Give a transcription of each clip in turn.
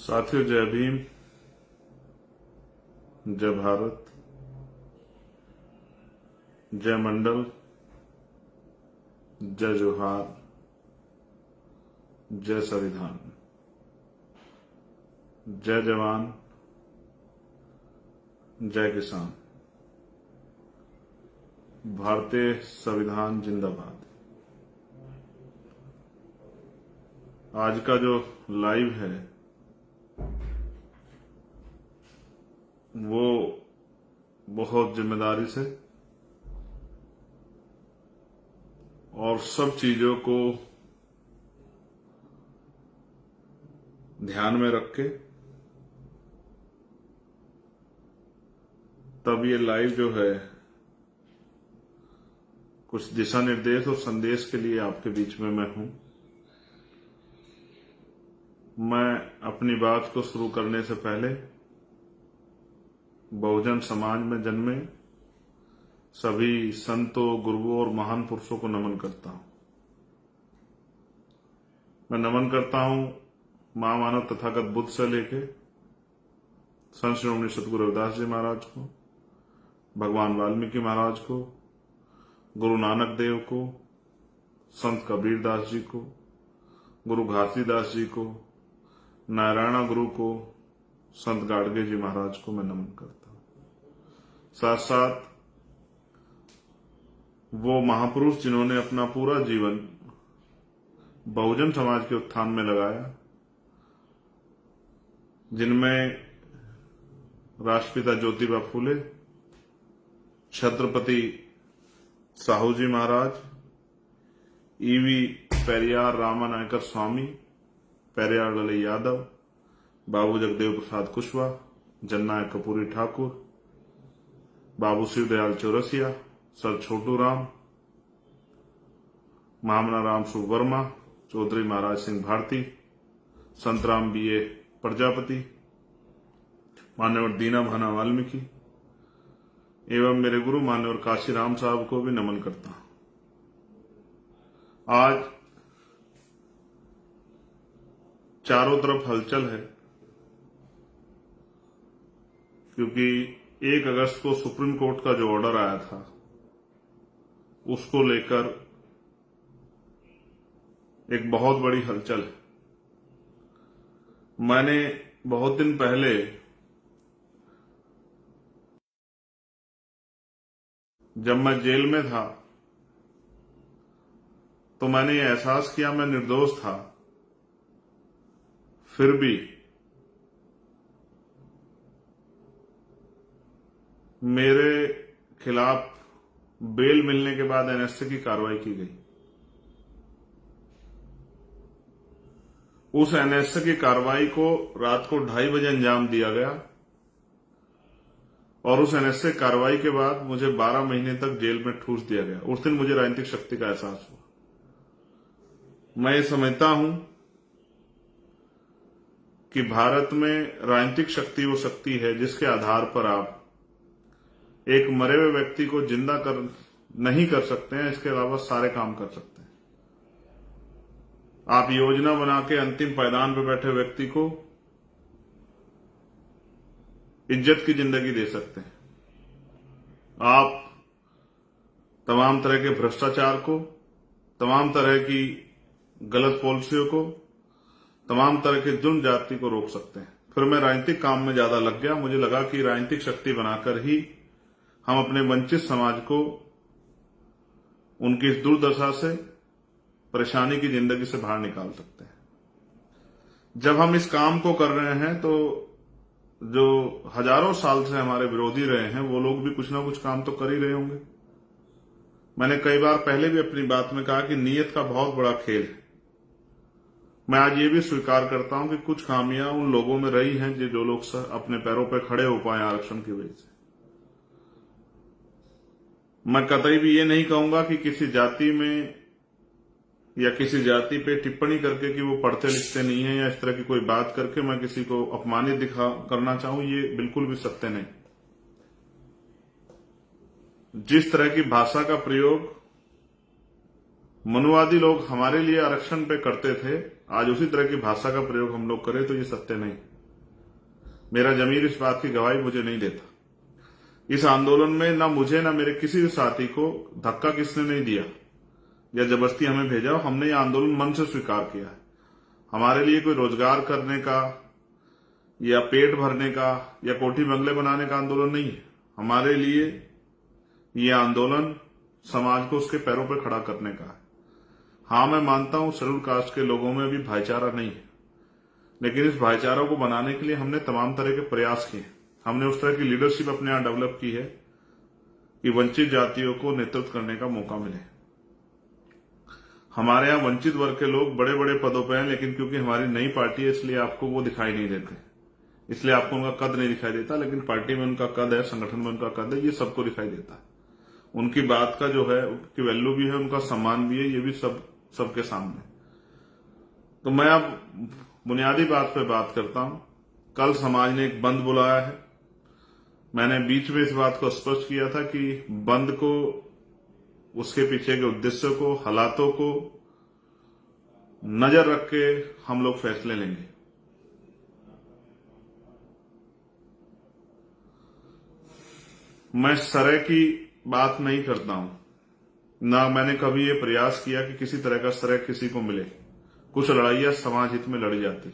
साथियों, जय भीम, जय भारत, जय मंडल, जय जोहार, जय संविधान, जय जवान, जय किसान, भारतीय संविधान जिंदाबाद। आज का जो लाइव है वो बहुत जिम्मेदारी से और सब चीजों को ध्यान में रख के तब ये लाइव जो है कुछ दिशा निर्देश और संदेश के लिए आपके बीच में मैं हूं। मैं अपनी बात को शुरू करने से पहले बहुजन समाज में जन्मे सभी संतों, गुरुओं और महान पुरुषों को नमन करता हूं। मैं नमन करता हूं महामानव तथागत बुद्ध से लेके संत श्रोमणी सतगुरु रविदास जी महाराज को, भगवान वाल्मीकि महाराज को, गुरु नानक देव को, संत कबीर दास जी को, गुरु घासीदास जी को, नारायणा गुरु को, संत गाडगे जी महाराज को मैं नमन करता हूं। साथ साथ वो महापुरुष जिन्होंने अपना पूरा जीवन बहुजन समाज के उत्थान में लगाया, जिनमें राष्ट्रपिता ज्योतिबा फूले, छत्रपति साहू जी महाराज, ईवी पेरियार रामानायकर स्वामी, पेरियार ललई यादव, बाबू जगदेव प्रसाद कुशवाहा, जननायक कपूरी ठाकुर, बाबू शिवदयाल चौरसिया, सर छोटू राम, महामना राम सुवर्मा, चौधरी महाराज सिंह भारती, संतराम बीए प्रजापति, मान्यवर दीना भाना वाल्मीकि एवं मेरे गुरु मान्यवर काशी राम साहब को भी नमन करता हूं। आज चारों तरफ हलचल है क्योंकि 1 अगस्त को सुप्रीम कोर्ट का जो ऑर्डर आया था उसको लेकर एक बहुत बड़ी हलचल है। मैंने बहुत दिन पहले जब मैं जेल में था तो मैंने ये एहसास किया मैं निर्दोष था, फिर भी मेरे खिलाफ बेल मिलने के बाद एनएसए की कार्रवाई की गई। उस एनएसए की कार्रवाई को रात को 2:30 बजे अंजाम दिया गया और उस एनएसए कार्रवाई के बाद मुझे 12 महीने तक जेल में ठूस दिया गया। उस दिन मुझे राजनीतिक शक्ति का एहसास हुआ। मैं ये समझता हूं कि भारत में राजनीतिक शक्ति वो शक्ति है जिसके आधार पर आप एक मरे हुए व्यक्ति को जिंदा नहीं कर सकते हैं, इसके अलावा सारे काम कर सकते हैं। आप योजना बना के अंतिम पायदान पर बैठे व्यक्ति को इज्जत की जिंदगी दे सकते हैं। आप तमाम तरह के भ्रष्टाचार को, तमाम तरह की गलत पॉलिसियों को, तमाम तरह के जुर्म जाति को रोक सकते हैं। फिर मैं राजनीतिक काम में ज्यादा लग गया। मुझे लगा कि राजनीतिक शक्ति बनाकर ही हम अपने वंचित समाज को उनकी इस दुर्दशा से, परेशानी की जिंदगी से बाहर निकाल सकते हैं। जब हम इस काम को कर रहे हैं तो जो हजारों साल से हमारे विरोधी रहे हैं वो लोग भी कुछ ना कुछ काम तो कर ही रहे होंगे। मैंने कई बार पहले भी अपनी बात में कहा कि नीयत का बहुत बड़ा खेल है। मैं आज ये भी स्वीकार करता हूं कि कुछ खामियां उन लोगों में रही हैं जो लोग अपने पैरों पर खड़े हो पाए आरक्षण की वजह से। मैं कतई भी ये नहीं कहूंगा कि किसी जाति में या किसी जाति पे टिप्पणी करके कि वो पढ़ते लिखते नहीं है या इस तरह की कोई बात करके मैं किसी को अपमानित करना चाहूं, ये बिल्कुल भी सत्य नहीं। जिस तरह की भाषा का प्रयोग मनुवादी लोग हमारे लिए आरक्षण पे करते थे, आज उसी तरह की भाषा का प्रयोग हम लोग करें तो ये सत्य नहीं। मेरा जमीर इस बात की गवाही मुझे नहीं देता। इस आंदोलन में ना मुझे ना मेरे किसी भी साथी को धक्का किसने नहीं दिया या जबरदस्ती हमें भेजा। हमने ये आंदोलन मन से स्वीकार किया है। हमारे लिए कोई रोजगार करने का या पेट भरने का या कोठी बंगले बनाने का आंदोलन नहीं है। हमारे लिए ये आंदोलन समाज को उसके पैरों पर खड़ा करने का है। हाँ, मैं मानता हूं शेड्यूल कास्ट के लोगों में अभी भाईचारा नहीं है, लेकिन इस भाईचारा को बनाने के लिए हमने तमाम तरह के प्रयास किए। हमने उस तरह की लीडरशिप अपने यहां डेवलप की है कि वंचित जातियों को नेतृत्व करने का मौका मिले। हमारे यहां वंचित वर्ग के लोग बड़े बड़े पदों पर हैं, लेकिन क्योंकि हमारी नई पार्टी है इसलिए आपको वो दिखाई नहीं देते, इसलिए आपको उनका कद नहीं दिखाई देता। लेकिन पार्टी में उनका कद है, संगठन में उनका कद है, ये सबको दिखाई देता है। उनकी बात का जो है उनकी वैल्यू भी है, उनका सम्मान भी है, ये भी सबके सामने। तो मैं अब बुनियादी बात पे बात करता हूं। कल समाज ने एक बंद बुलाया है। मैंने बीच में इस बात को स्पष्ट किया था कि बंद को, उसके पीछे के उद्देश्य को, हालातों को नजर रख के हम लोग फैसले लेंगे। मैं सरे की बात नहीं करता हूं, ना मैंने कभी ये प्रयास किया कि किसी तरह का सरे किसी को मिले। कुछ लड़ाइयां समाज हित में लड़ी जाती।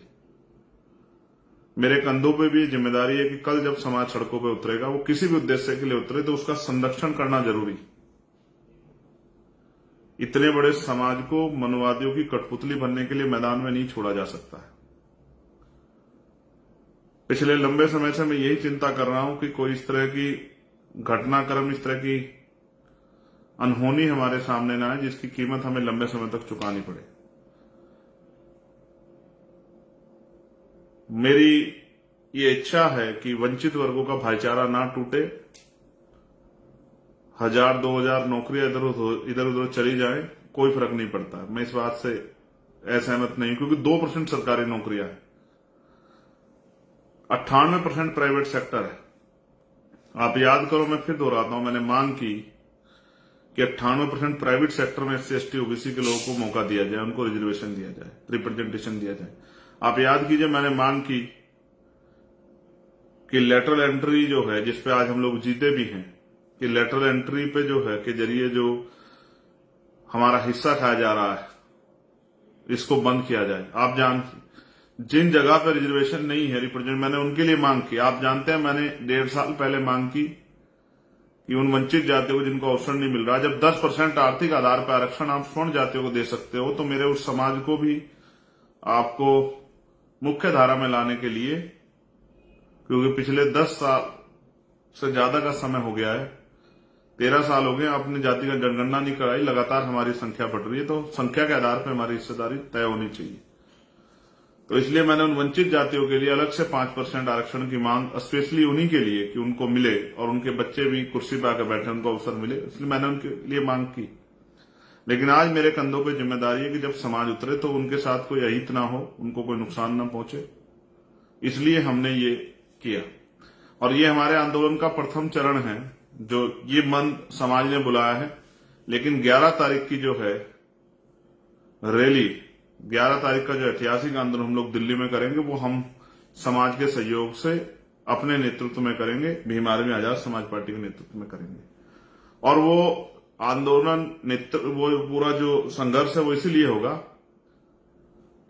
मेरे कंधों पे भी जिम्मेदारी है कि कल जब समाज सड़कों पे उतरेगा, वो किसी भी उद्देश्य के लिए उतरे, तो उसका संरक्षण करना जरूरी। इतने बड़े समाज को मनुवादियों की कठपुतली बनने के लिए मैदान में नहीं छोड़ा जा सकता है। पिछले लंबे समय से मैं यही चिंता कर रहा हूं कि कोई इस तरह की घटनाक्रम, इस तरह की अनहोनी हमारे सामने ना आए जिसकी कीमत हमें लंबे समय तक चुकानी पड़े। मेरी ये इच्छा है कि वंचित वर्गों का भाईचारा ना टूटे। 1000-2000 नौकरियां इधर उधर चली जाए, कोई फर्क नहीं पड़ता। मैं इस बात से असहमत नहीं, क्योंकि 2% सरकारी नौकरियां है, 98% प्राइवेट सेक्टर है। आप याद करो, मैं फिर दोहराता हूं, मैंने मांग की कि 98% प्राइवेट सेक्टर में SC/ST OBC के लोगों को मौका दिया जाए, उनको रिजर्वेशन दिया जाए, रिप्रेजेंटेशन दिया जाए। आप याद कीजिए, मैंने मांग की कि लेटरल एंट्री जो है, जिसपे आज हम लोग जीते भी हैं, कि लेटरल एंट्री पे जो है के जरिए जो हमारा हिस्सा खाया जा रहा है, इसको बंद किया जाए। आप जिन जगह पर रिजर्वेशन नहीं है, रिप्रेजेंट, मैंने उनके लिए मांग की। आप जानते हैं, मैंने 1.5 साल पहले मांग की कि उन वंचित जातियों को जिनको अवसर नहीं मिल रहा, जब 10% आर्थिक आधार पर आरक्षण आप स्वर्ण जातियों को दे सकते हो, तो मेरे उस समाज को भी आपको मुख्य धारा में लाने के लिए, क्योंकि पिछले 10 साल से ज्यादा का समय हो गया है, 13 साल हो गए, अपनी जाति का जनगणना नहीं कराई, लगातार हमारी संख्या बढ़ रही है, तो संख्या के आधार पर हमारी हिस्सेदारी तय होनी चाहिए। तो इसलिए मैंने उन वंचित जातियों के लिए अलग से 5% आरक्षण की मांग, स्पेशली उन्हीं के लिए कि उनको मिले और उनके बच्चे भी कुर्सी पर आकर बैठे, उनको अवसर मिले, इसलिए मैंने उनके लिए मांग की। लेकिन आज मेरे कंधों पे जिम्मेदारी है कि जब समाज उतरे तो उनके साथ कोई अहित ना हो, उनको कोई नुकसान ना पहुंचे, इसलिए हमने ये किया। और ये हमारे आंदोलन का प्रथम चरण है, जो ये मंद समाज ने बुलाया है। लेकिन 11 तारीख की जो है रैली, 11 तारीख का जो ऐतिहासिक आंदोलन हम लोग दिल्ली में करेंगे, वो हम समाज के सहयोग से अपने नेतृत्व में करेंगे, भीम आर्मी आजाद समाज पार्टी के नेतृत्व में करेंगे। और वो आंदोलन वो पूरा जो संघर्ष है वो इसीलिए होगा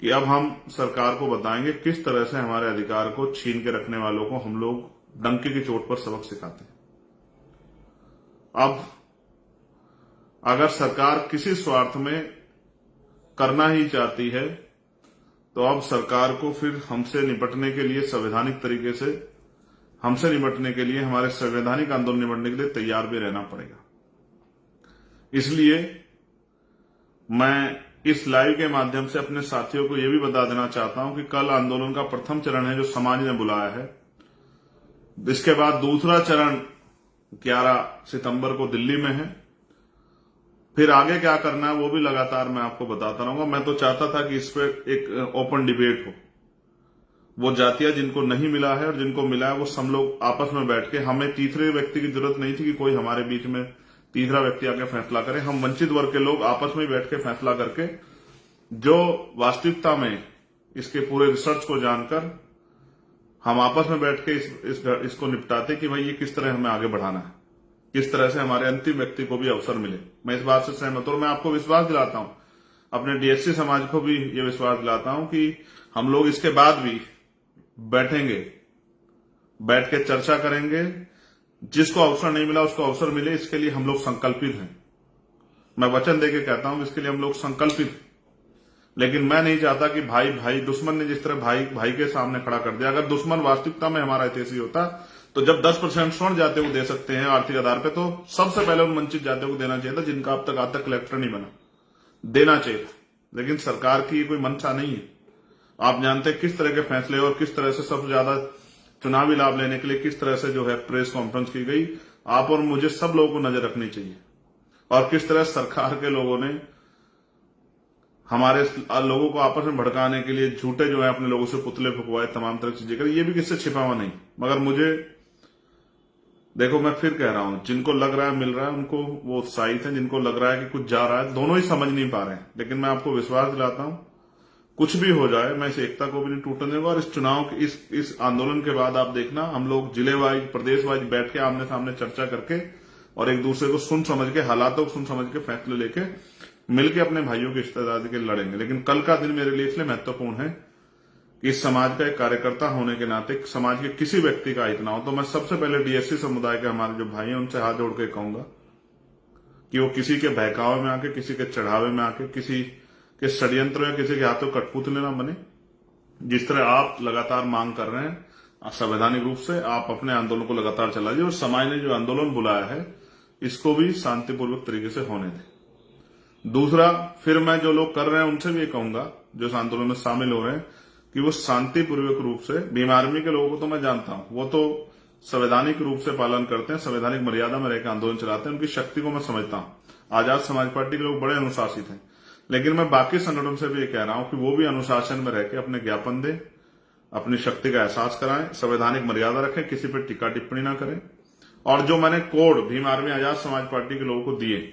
कि अब हम सरकार को बताएंगे किस तरह से हमारे अधिकार को छीन के रखने वालों को हम लोग डंके की चोट पर सबक सिखाते हैं। अब अगर सरकार किसी स्वार्थ में करना ही चाहती है, तो अब सरकार को फिर हमसे निपटने के लिए, संवैधानिक तरीके से हमसे निपटने के लिए, हमारे संवैधानिक आंदोलन निपटने के लिए तैयार भी रहना पड़ेगा। इसलिए मैं इस लाइव के माध्यम से अपने साथियों को यह भी बता देना चाहता हूं कि कल आंदोलन का प्रथम चरण है जो समाज ने बुलाया है। इसके बाद दूसरा चरण 11 सितंबर को दिल्ली में है। फिर आगे क्या करना है वो भी लगातार मैं आपको बताता रहूंगा। मैं तो चाहता था कि इस पर एक ओपन डिबेट हो। वो जातियां जिनको नहीं मिला है और जिनको मिला है, वो सब लोग आपस में बैठ के, हमें तीसरे व्यक्ति की जरूरत नहीं थी कि कोई हमारे बीच में तीसरा व्यक्ति आके फैसला करे। हम वंचित वर्ग के लोग आपस में बैठ के फैसला करके, जो वास्तविकता में इसके पूरे रिसर्च को जानकर हम आपस में बैठ के इसको निपटाते कि भाई ये किस तरह हमें आगे बढ़ाना है, किस तरह से हमारे अंतिम व्यक्ति को भी अवसर मिले। मैं इस बात से सहमत हूं और मैं आपको विश्वास दिलाता हूं, अपने डीएससी समाज को भी ये विश्वास दिलाता हूं कि हम लोग इसके बाद भी बैठेंगे, बैठ के चर्चा करेंगे। जिसको अवसर नहीं मिला उसको अवसर मिले, इसके लिए हम लोग संकल्पित हैं। मैं वचन देके कहता हूं कि इसके लिए हम लोग संकल्पित हैं। लेकिन मैं नहीं चाहता कि भाई भाई दुश्मन ने जिस तरह भाई भाई के सामने खड़ा कर दिया, अगर दुश्मन वास्तविकता में हमारा हितैषी होता तो जब 10% स्वर्ण जाते को दे सकते हैं आर्थिक आधार पे, तो सबसे पहले उन वंचित जातियों को देना चाहिए था जिनका अब तक कलेक्टर नहीं बना, देना चाहिए था। लेकिन सरकार की कोई मंशा नहीं है। आप जानते हैं किस तरह के फैसले और किस तरह से सबसे ज्यादा चुनावी लाभ लेने के लिए किस तरह से जो है प्रेस कॉन्फ्रेंस की गई। आप और मुझे सब लोगों को नजर रखनी चाहिए और किस तरह सरकार के लोगों ने हमारे लोगों को आपस में भड़काने के लिए झूठे जो है अपने लोगों से पुतले फुकवाए, तमाम तरह की चीजें करी। ये भी किससे छिपा हुआ नहीं। मगर मुझे देखो, मैं फिर कह रहा हूं, जिनको लग रहा है मिल रहा है उनको वो उत्साहित है, जिनको लग रहा है कि कुछ जा रहा है, दोनों ही समझ नहीं पा रहे हैं। लेकिन मैं आपको विश्वास दिलाता हूं, कुछ भी हो जाए मैं इस एकता को भी नहीं टूटने दूंगा। और इस चुनाव के इस आंदोलन के बाद आप देखना, हम लोग जिले वाइज प्रदेश वाइज बैठ के आमने सामने चर्चा करके और एक दूसरे को सुन समझ के, हालातों को सुन समझ के फैसले लेके मिलकर अपने भाइयों की रिश्तेदारी के लड़ेंगे। लेकिन कल का दिन मेरे लिए इसलिए महत्वपूर्ण है कि इस समाज का एक कार्यकर्ता होने के नाते समाज के किसी व्यक्ति का हित ना हो। तो मैं सबसे पहले डीएससी समुदाय के हमारे जो भाई हैं उनसे हाथ जोड़ के कहूंगा कि वो किसी के बहकावे में आके, किसी के चढ़ावे में आके, किसी के षड्यंत्र या किसी के हाथों कठपुतले ना बने। जिस तरह आप लगातार मांग कर रहे हैं संवैधानिक रूप से, आप अपने आंदोलन को लगातार चलाइए और समाज ने जो आंदोलन बुलाया है इसको भी शांतिपूर्वक तरीके से होने दें। दूसरा, फिर मैं जो लोग कर रहे हैं उनसे भी ये कहूंगा जो इस आंदोलन में शामिल हो रहे हैं कि वो शांतिपूर्वक रूप से, भीम आर्मी के लोगों को तो मैं जानता हूं, वो तो संवैधानिक रूप से पालन करते हैं, संवैधानिक मर्यादा में रहकर आंदोलन चलाते हैं, उनकी शक्ति को मैं समझता हूं। आजाद समाज पार्टी के लोग बड़े अनुशासित हैं। लेकिन मैं बाकी संगठन से भी ये कह रहा हूं कि वो भी अनुशासन में रहकर अपने ज्ञापन दें, अपनी शक्ति का एहसास कराएं, संवैधानिक मर्यादा रखें, किसी पर टीका टिप्पणी ना करें। और जो मैंने code Bhim army Azad Samaj party के लोगों को दिए,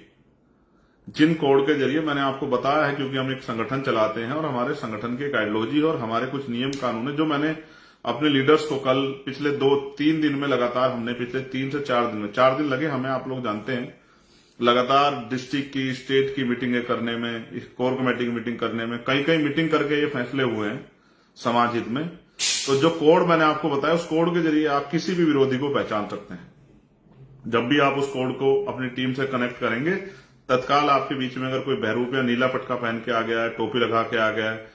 जिन कोड के जरिए मैंने आपको बताया है, क्योंकि हम एक संगठन चलाते हैं और हमारे संगठन की एक आइडियोलॉजी और हमारे कुछ नियम कानून है, जो मैंने अपने लीडर्स को कल पिछले 2-3 दिन में लगातार, हमने पिछले 3 से 4 दिन में, 4 दिन लगे हमें, आप लोग जानते हैं, लगातार डिस्ट्रिक्ट की, स्टेट की मीटिंगें करने में, कोर कमेटी की मीटिंग करने में, कई मीटिंग करके ये फैसले हुए हैं समाज हित में। तो जो कोड मैंने आपको बताया, उस कोड के जरिए आप किसी भी विरोधी को पहचान सकते हैं। जब भी आप उस कोड को अपनी टीम से कनेक्ट करेंगे, तत्काल आपके बीच में अगर कोई बहरूप या नीला पटका पहन के आ गया है, टोपी लगा के आ गया है,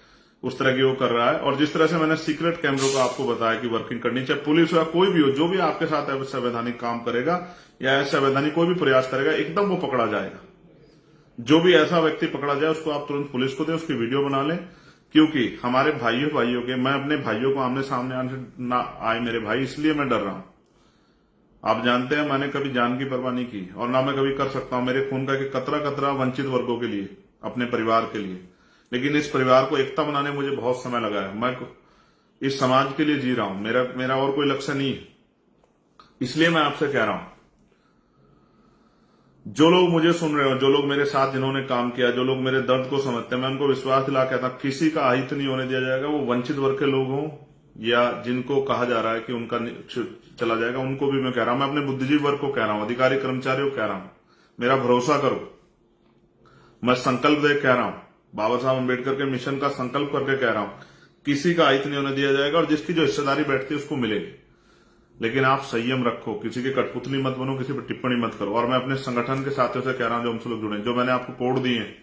उस तरह की वो कर रहा है, और जिस तरह से मैंने सीक्रेट कैमरों का आपको बताया कि वर्किंग करनी, चाहे पुलिस हो या कोई भी हो, जो भी आपके साथ असंवैधानिक काम करेगा या असंवैधानिक कोई भी प्रयास करेगा, एकदम वो पकड़ा जाएगा। जो भी ऐसा व्यक्ति पकड़ा जाए उसको आप तुरंत पुलिस को दें, उसकी वीडियो बना लें। क्योंकि हमारे भाइयों के, मैं अपने भाइयों को आमने सामने आने ना आए मेरे भाई, इसलिए मैं डर रहा हूं। आप जानते हैं मैंने कभी जान की परवाह नहीं की और ना मैं कभी कर सकता हूं, मेरे खून का एक कतरा कतरा वंचित वर्गों के लिए, अपने परिवार के लिए। लेकिन इस परिवार को एकता बनाने में मुझे बहुत समय लगा है। मैं इस समाज के लिए जी रहा हूं, मेरा और कोई लक्ष्य नहीं है। इसलिए मैं आपसे कह रहा हूं, जो लोग मुझे सुन रहे हो, जो लोग मेरे साथ जिन्होंने काम किया, जो लोग मेरे दर्द को समझते हैं, मैं उनको विश्वास दिला कहता हूं, किसी का अहित नहीं होने दिया जाएगा। वो वंचित वर्ग के लोग हों या जिनको कहा जा रहा है कि उनका चला जाएगा, उनको भी मैं कह रहा हूं, मैं अपने बुद्धिजीवी वर्ग को कह रहा हूं, अधिकारी कर्मचारियों को कह रहा हूं, मेरा भरोसा करो। मैं संकल्प दे कह रहा हूं, बाबा साहब अम्बेडकर के मिशन का संकल्प करके कह रहा हूं, किसी का अहित नहीं होने दिया जाएगा और जिसकी जो हिस्सेदारी बैठती है उसको मिलेगी। लेकिन आप संयम रखो, किसी की कठपुतली मत बनो, किसी पर टिप्पणी मत करो। और मैं अपने संगठन के साथियों से कह रहा हूं जो हमसे लोग जुड़े, जो मैंने आपको कोड दिए हैं,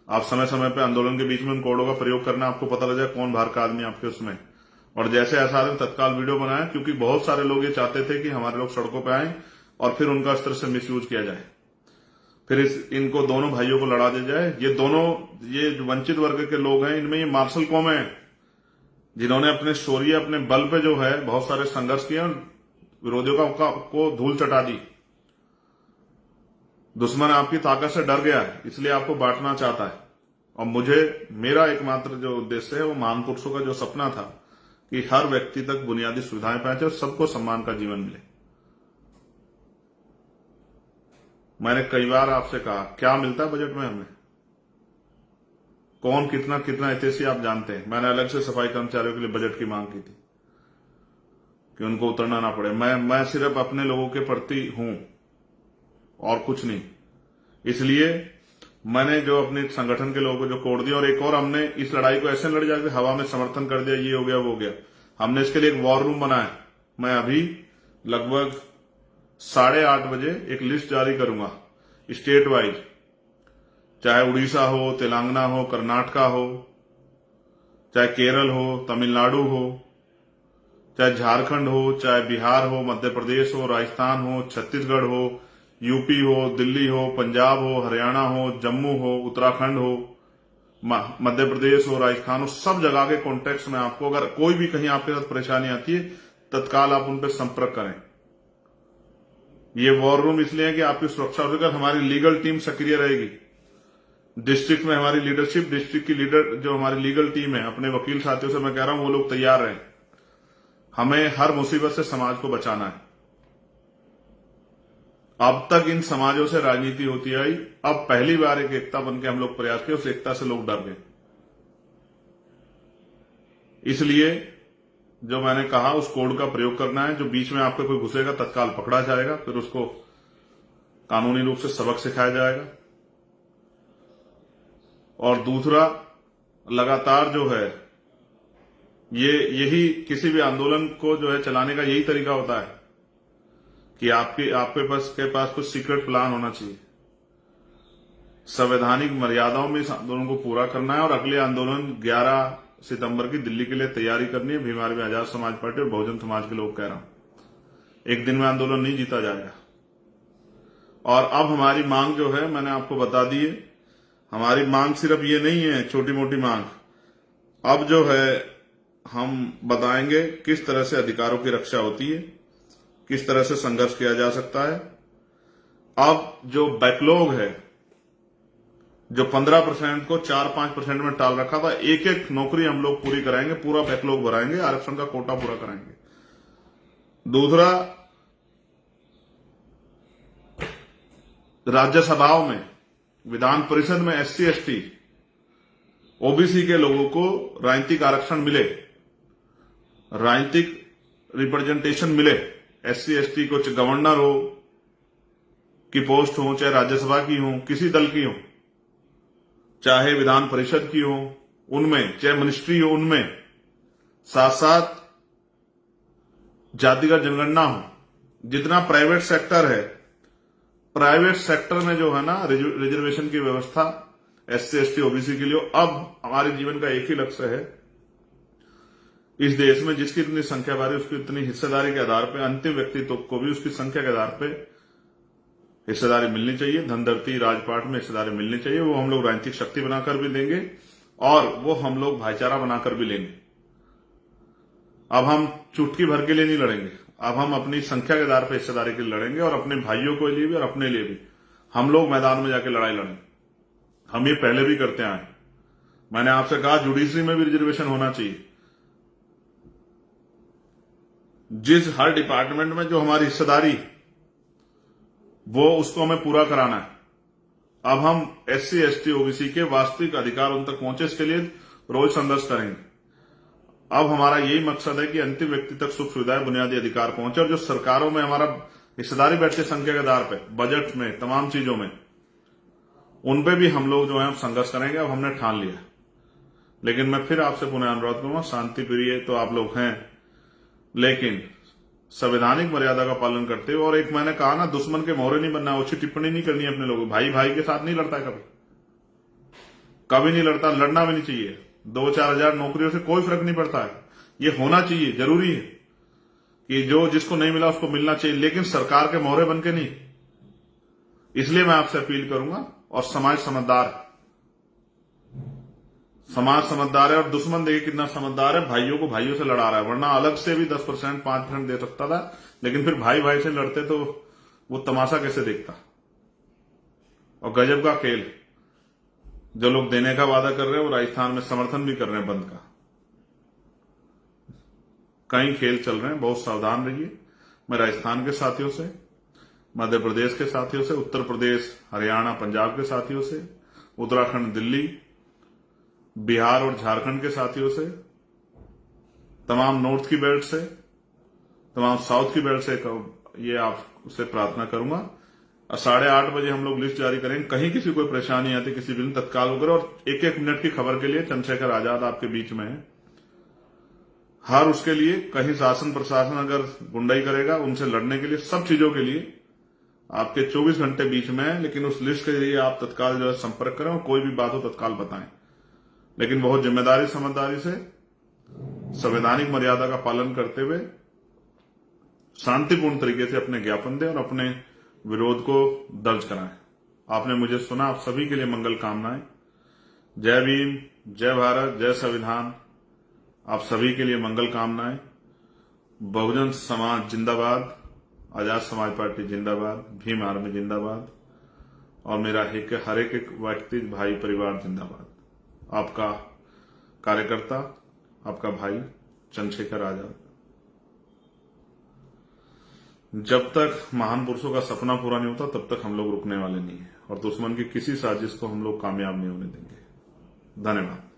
आप समय समय पर आंदोलन के बीच में उन कोडों का प्रयोग करना, आपको पता लग जाए कौन बाहर का आदमी आपके उसमें। और जैसे ऐसा तत्काल वीडियो बनाए, क्योंकि बहुत सारे लोग ये चाहते थे कि हमारे लोग सड़कों पर आए और फिर उनका इस तरह से मिसयूज किया जाए, फिर इनको दोनों भाइयों को लड़ा दिया जाए। ये वंचित वर्ग के लोग हैं, इनमें ये मार्शल कौम है जिन्होंने अपने शौर्य, अपने बल पे जो है बहुत सारे संघर्ष किए और विरोधियों को धूल चटा दी। दुश्मन आपकी ताकत से डर गया है, इसलिए आपको बांटना चाहता है। और मेरा एकमात्र जो उद्देश्य है वो महान पुरुषों का जो सपना था कि हर व्यक्ति तक बुनियादी सुविधाएं पहुंचे और सबको सम्मान का जीवन मिले। मैंने कई बार आपसे कहा, क्या मिलता है बजट में हमें, कौन कितना हितैषी आप जानते हैं। मैंने अलग से सफाई कर्मचारियों के लिए बजट की मांग की थी। कि उनको उतरना ना पड़े। मैं सिर्फ अपने लोगों के प्रति हूं और कुछ नहीं। इसलिए मैंने जो अपने संगठन के लोगों को जो कोड दिया, और एक और हमने इस लड़ाई को ऐसे लड़ जाकर हवा में समर्थन कर दिया, ये हो गया वो हो गया। हमने इसके लिए एक वॉर रूम बनाया। मैं अभी लगभग 8:30 बजे एक लिस्ट जारी करूंगा स्टेट वाइज, चाहे उड़ीसा हो, तेलंगाना हो, कर्नाटका हो, चाहे केरल हो, तमिलनाडु हो, चाहे झारखंड हो, चाहे बिहार हो, मध्य प्रदेश हो, राजस्थान हो, छत्तीसगढ़ हो, यूपी हो, दिल्ली हो, पंजाब हो, हरियाणा हो, जम्मू हो, उत्तराखंड हो, मध्य प्रदेश हो, राजस्थान हो, सब जगह के कॉन्टेक्ट में आपको अगर कोई भी कहीं आपके साथ परेशानी आती है, तत्काल आप उन पर संपर्क करें। ये वॉर रूम इसलिए है कि आपकी सुरक्षा होगी। हमारी लीगल टीम सक्रिय रहेगी। डिस्ट्रिक्ट में हमारी लीडरशिप, डिस्ट्रिक्ट की लीडर जो हमारी लीगल टीम है, अपने वकील साथियों से मैं कह रहा हूं वो लोग तैयार रहे। हमें हर मुसीबत से समाज को बचाना है। अब तक इन समाजों से राजनीति होती आई, अब पहली बार एक एकता बनकर हम लोग प्रयास किए, उस एकता से लोग डर गए। इसलिए जो मैंने कहा उस कोड का प्रयोग करना है। जो बीच में आपका कोई घुसेगा तत्काल पकड़ा जाएगा, फिर उसको कानूनी रूप से सबक सिखाया जाएगा। और दूसरा, लगातार जो है यही किसी भी आंदोलन को जो है चलाने का यही तरीका होता है कि आपके पास कुछ सीक्रेट प्लान होना चाहिए। संवैधानिक मर्यादाओं में इस आंदोलन को पूरा करना है और अगले आंदोलन 11 सितंबर की दिल्ली के लिए तैयारी करनी है। भीम आर्मी आजाद समाज पार्टी और बहुजन समाज के लोग कह रहा हूं, एक दिन में आंदोलन नहीं जीता जाएगा। और अब हमारी मांग जो है मैंने आपको बता दी है। हमारी मांग सिर्फ ये नहीं है छोटी मोटी मांग। अब जो है हम बताएंगे किस तरह से अधिकारों की रक्षा होती है, किस तरह से संघर्ष किया जा सकता है। अब जो बैकलॉग है, जो 15% को 4-5% में टाल रखा था, एक एक नौकरी हम लोग पूरी कराएंगे, पूरा बैकलॉग भराएंगे, आरक्षण का कोटा पूरा कराएंगे। दूसरा, राज्यसभाओं में, विधान परिषद में SC ST OBC के लोगों को राजनीतिक आरक्षण मिले, राजनीतिक रिप्रेजेंटेशन मिले। SC ST को गवर्नर हो की पोस्ट हो, चाहे राज्यसभा की हो, किसी दल की हो, चाहे विधान परिषद की हो उनमें, चाहे मिनिस्ट्री हो उनमें, साथ साथ जातिगत जनगणना हो। जितना प्राइवेट सेक्टर है, प्राइवेट सेक्टर में जो है ना रिजर्वेशन की व्यवस्था SC ST OBC के लिए। अब हमारे जीवन का एक ही लक्ष्य है, इस देश में जिसकी इतनी संख्या बारी उसकी इतनी हिस्सेदारी के आधार पर अंतिम व्यक्तित्व को भी उसकी संख्या के आधार पर हिस्सेदारी मिलनी चाहिए। धनधरती राजपाट में हिस्सेदारी मिलनी चाहिए। वो हम लोग राजनीतिक शक्ति बनाकर भी देंगे और वो हम लोग भाईचारा बनाकर भी लेंगे। अब हम चुटकी भर के लिए नहीं लड़ेंगे, अब हम अपनी संख्या के आधार पर हिस्सेदारी के लिए लड़ेंगे और अपने भाइयों के लिए भी और अपने लिए भी हम लोग मैदान में जाकर लड़ाई लड़ेंगे। हम ये पहले भी करते आए। मैंने आपसे कहा जुडिशरी में भी रिजर्वेशन होना चाहिए। जिस हर डिपार्टमेंट में जो हमारी हिस्सेदारी वो उसको हमें पूरा कराना है। अब हम SC ST OBC के वास्तविक अधिकार उन तक पहुंचे, इसके लिए रोज संघर्ष करेंगे। अब हमारा यही मकसद है कि अंतिम व्यक्ति तक सुख सुविधाएं, बुनियादी अधिकार पहुंचे। और जो सरकारों में हमारा हिस्सेदारी बैठती संख्या के आधार पर, बजट में, तमाम चीजों में, उन पे भी हम लोग जो है संघर्ष करेंगे। अब हमने ठान लिया। लेकिन मैं फिर आपसे पुनः अनुरोध करूंगा, शांति प्रिय तो आप लोग हैं, लेकिन संवैधानिक मर्यादा का पालन करते हुए। और एक मैंने कहा ना, दुश्मन के मोहरे नहीं बनना, अच्छी टिप्पणी नहीं करनी है अपने लोगों। भाई भाई के साथ नहीं लड़ता है, कभी नहीं लड़ता, लड़ना भी नहीं चाहिए। 2-4 हजार नौकरियों से कोई फर्क नहीं पड़ता है। ये होना चाहिए, जरूरी है कि जो जिसको नहीं मिला उसको मिलना चाहिए, लेकिन सरकार के मोहरे बन के नहीं। इसलिए मैं आपसे अपील करूंगा। और समाज समझदार है और दुश्मन देखिए कितना समझदार है, भाइयों को भाइयों से लड़ा रहा है। वरना अलग से भी 10% 5% दे सकता था, लेकिन फिर भाई भाई से लड़ते तो वो तमाशा कैसे देखता। और गजब का खेल, जो लोग देने का वादा कर रहे हैं वो राजस्थान में समर्थन भी कर रहे हैं बंद का। कई खेल चल रहे हैं, बहुत सावधान रहिए। मैं राजस्थान के साथियों से, मध्य प्रदेश के साथियों से, उत्तर प्रदेश, हरियाणा, पंजाब के साथियों से, उत्तराखंड, दिल्ली, बिहार और झारखंड के साथियों से, तमाम नॉर्थ की बेल्ट से तमाम साउथ की बेल्ट से ये आपसे प्रार्थना करूंगा। 8:30 बजे हम लोग लिस्ट जारी करेंगे। कहीं किसी को परेशानी आती, किसी भी तत्काल होकर, और एक एक मिनट की खबर के लिए चंद्रशेखर आजाद आपके बीच में है। हर उसके लिए कहीं शासन प्रशासन अगर गुंडाई करेगा, उनसे लड़ने के लिए, सब चीजों के लिए आपके 24 घंटे बीच में है। लेकिन उस लिस्ट के लिए आप तत्काल जो है संपर्क करें और कोई भी बात हो तत्काल बताएं, लेकिन बहुत जिम्मेदारी समझदारी से संवैधानिक मर्यादा का पालन करते हुए शांतिपूर्ण तरीके से अपने ज्ञापन दें और अपने विरोध को दर्ज कराएं। आपने मुझे सुना। आप सभी के लिए मंगल कामनाएं। जय भीम, जय भारत, जय संविधान। आप सभी के लिए मंगल कामनाएं। बहुजन समाज जिंदाबाद, आजाद समाज पार्टी जिंदाबाद, भीम आर्मी जिंदाबाद, और मेरा हर एक व्यक्ति भाई परिवार जिंदाबाद। आपका कार्यकर्ता, आपका भाई चंद्रशेखर आजाद। जब तक महान पुरुषों का सपना पूरा नहीं होता तब तक हम लोग रुकने वाले नहीं है, और दुश्मन की किसी साजिश को हम लोग कामयाब नहीं होने देंगे। धन्यवाद।